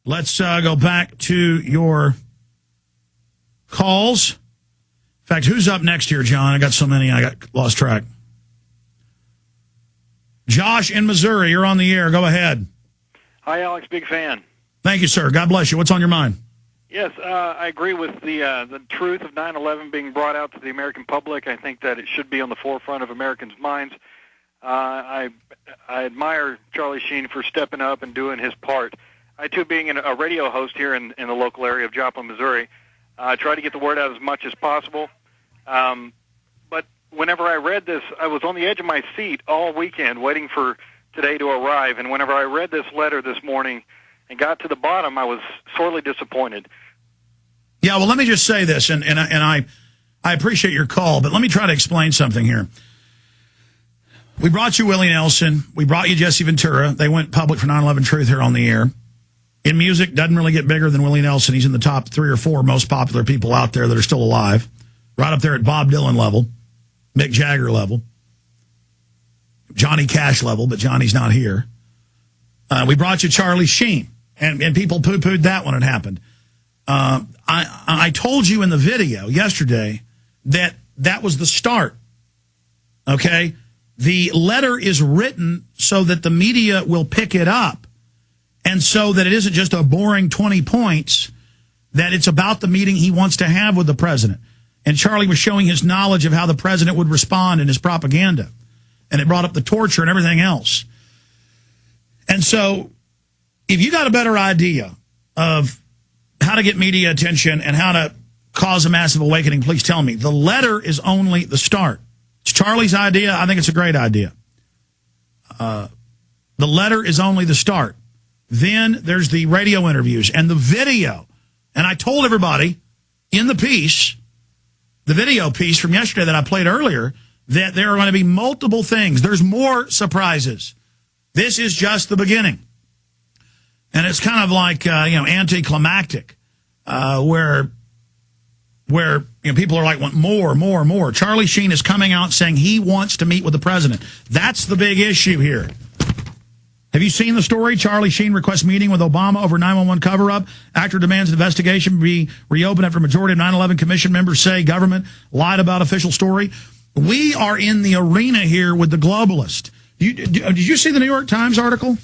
Let's go back to your calls. In fact, who's up next here, John? I got so many, I got lost track. Josh in Missouri, you're on the air. Go ahead. Hi, Alex. Big fan. Thank you, sir. God bless you. What's on your mind? Yes, I agree with the truth of 9/11 being brought out to the American public. I think that it should be on the forefront of Americans' minds. I admire Charlie Sheen for stepping up and doing his part. I, too, being a radio host here in the local area of Joplin, Missouri, try to get the word out as much as possible. But whenever I read this, I was on the edge of my seat all weekend waiting for today to arrive. And whenever I read this letter this morning and got to the bottom, I was sorely disappointed. Yeah, well, let me just say this, and I appreciate your call, but let me try to explain something here. We brought you Willie Nelson. We brought you Jesse Ventura. They went public for 9/11 Truth here on the air. In music, doesn't really get bigger than Willie Nelson. He's in the top 3 or 4 most popular people out there that are still alive. Right up there at Bob Dylan level, Mick Jagger level, Johnny Cash level, but Johnny's not here. We brought you Charlie Sheen, and people poo-pooed that when it happened. I told you in the video yesterday that was the start, okay? The letter is written so that the media will pick it up, and so that it isn't just a boring 20 points, that it's about the meeting he wants to have with the president. And Charlie was showing his knowledge of how the president would respond in his propaganda, and it brought up the torture and everything else. And so if you got a better idea of how to get media attention and how to cause a massive awakening, please tell me. The letter is only the start. It's Charlie's idea. I think it's a great idea. The letter is only the start. Then there's the radio interviews and the video. And I told everybody in the piece, the video piece from yesterday that I played earlier, that there are going to be multiple things. There's more surprises. This is just the beginning. And it's kind of like, anticlimactic, where people are like, want more. Charlie Sheen is coming out saying he wants to meet with the president. That's the big issue here. Have you seen the story? Charlie Sheen requests meeting with Obama over 9/11 cover-up. Actor demands investigation be reopened after majority of 9/11 commission members say government lied about official story. We are in the arena here with the globalist. Did you see the New York Times article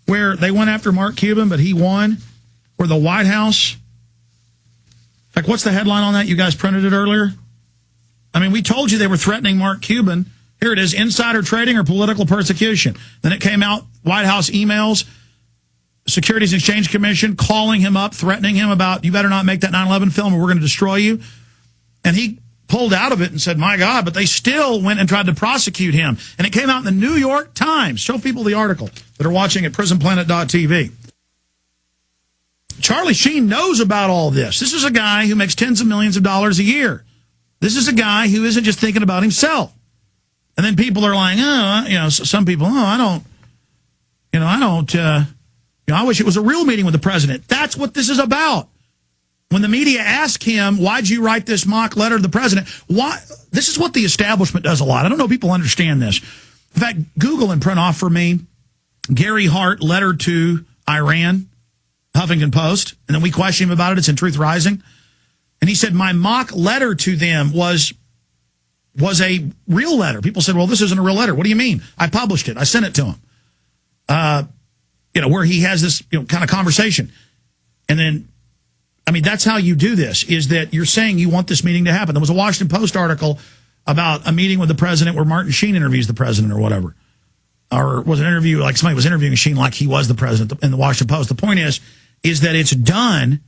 where they went after Mark Cuban, but he won? Where the White House... In fact, what's the headline on that? You guys printed it earlier? I mean, we told you they were threatening Mark Cuban. Here it is, insider trading or political persecution. Then it came out, White House emails, Securities and Exchange Commission calling him up, threatening him about, you better not make that 9/11 film or we're going to destroy you. And he pulled out of it and said, my God, but they still went and tried to prosecute him. And it came out in the New York Times. Show people the article that are watching at prisonplanet.tv. Charlie Sheen knows about all this. This is a guy who makes tens of millions of dollars a year. This is a guy who isn't just thinking about himself. And then people are like, some people, I wish it was a real meeting with the president. That's what this is about. When the media ask him, why'd you write this mock letter to the president? Why? This is what the establishment does a lot. I don't know if people understand this. In fact, Google and print off for me Gary Hart letter to Iran, Huffington Post, and then we question him about it. It's in Truth Rising. And he said, my mock letter to them was a real letter. People said, well, this isn't a real letter. What do you mean? I published it. I sent it to him. Where he has this kind of conversation. And then, that's how you do this, is that you're saying you want this meeting to happen. There was a Washington Post article about a meeting with the president where Martin Sheen interviews the president or whatever. Or was an interview, like somebody was interviewing Sheen like he was the president in the Washington Post. The point is that it's done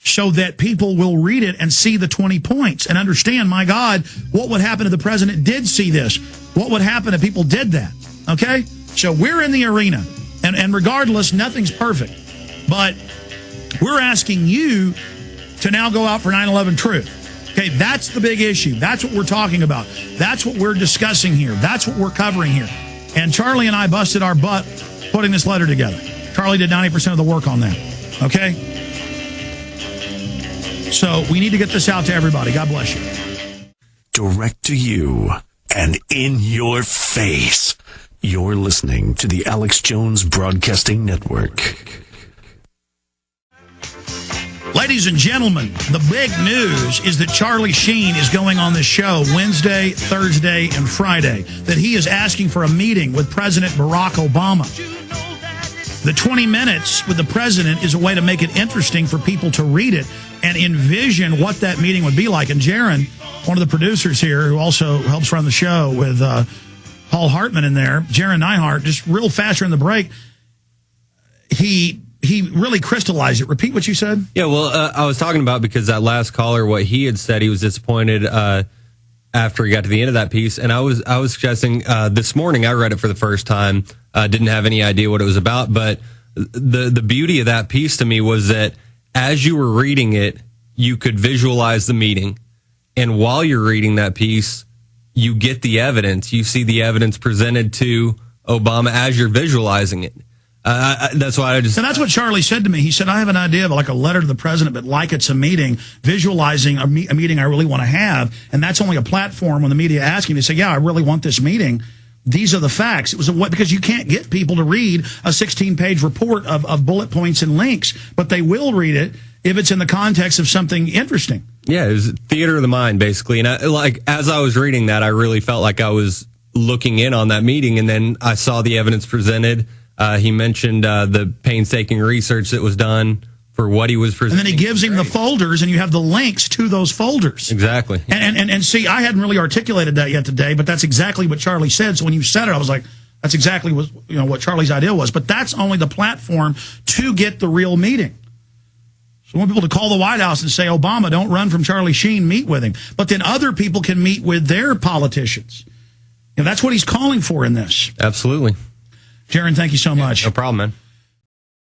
so that people will read it and see the 20 points and understand, my God, what would happen if the president did see this? What would happen if people did that? Okay? So we're in the arena. And regardless, nothing's perfect. But we're asking you to now go out for 9/11 truth. Okay, that's the big issue. That's what we're talking about. That's what we're discussing here. That's what we're covering here. And Charlie and I busted our butt putting this letter together. Charlie did 90% of the work on that. Okay? So we need to get this out to everybody. God bless you. Direct to you and in your face. You're listening to the Alex Jones Broadcasting Network. Ladies and gentlemen, the big news is that Charlie Sheen is going on this show Wednesday, Thursday, and Friday, that he is asking for a meeting with President Barack Obama. The 20 minutes with the president is a way to make it interesting for people to read it and envision what that meeting would be like. And Jaron, one of the producers here, who also helps run the show with Paul Hartman in there, Jaron Neihart, just real fast during the break, he really crystallized it. Repeat what you said. Yeah, well, I was talking about because that last caller, what he had said, he was disappointed after he got to the end of that piece. And I was suggesting this morning, I read it for the first time, didn't have any idea what it was about. But the beauty of that piece to me was that as you were reading it, you could visualize the meeting. And while you're reading that piece, you get the evidence. You see the evidence presented to Obama as you're visualizing it. That's why I just... And that's what Charlie said to me. He said, I have an idea of like a letter to the president, but like it's a meeting, visualizing a meeting I really want to have. And that's only a platform when the media ask him to say, yeah, I really want this meeting. These are the facts. It was because you can't get people to read a 16-page report of bullet points and links, but they will read it if it's in the context of something interesting. Yeah, it was theater of the mind, basically. And as I was reading that, I really felt like I was looking in on that meeting, and then I saw the evidence presented. He mentioned the painstaking research that was done for what he was presenting. And then he gives him the folders, and you have the links to those folders. Exactly. And see, I hadn't really articulated that yet today, but that's exactly what Charlie said. So when you said it, I was like, that's exactly what Charlie's idea was. But that's only the platform to get the real meeting. So I want people to call the White House and say, Obama, don't run from Charlie Sheen, meet with him. But then other people can meet with their politicians. That's what he's calling for in this. Absolutely. Jaron, thank you so much. No problem, man.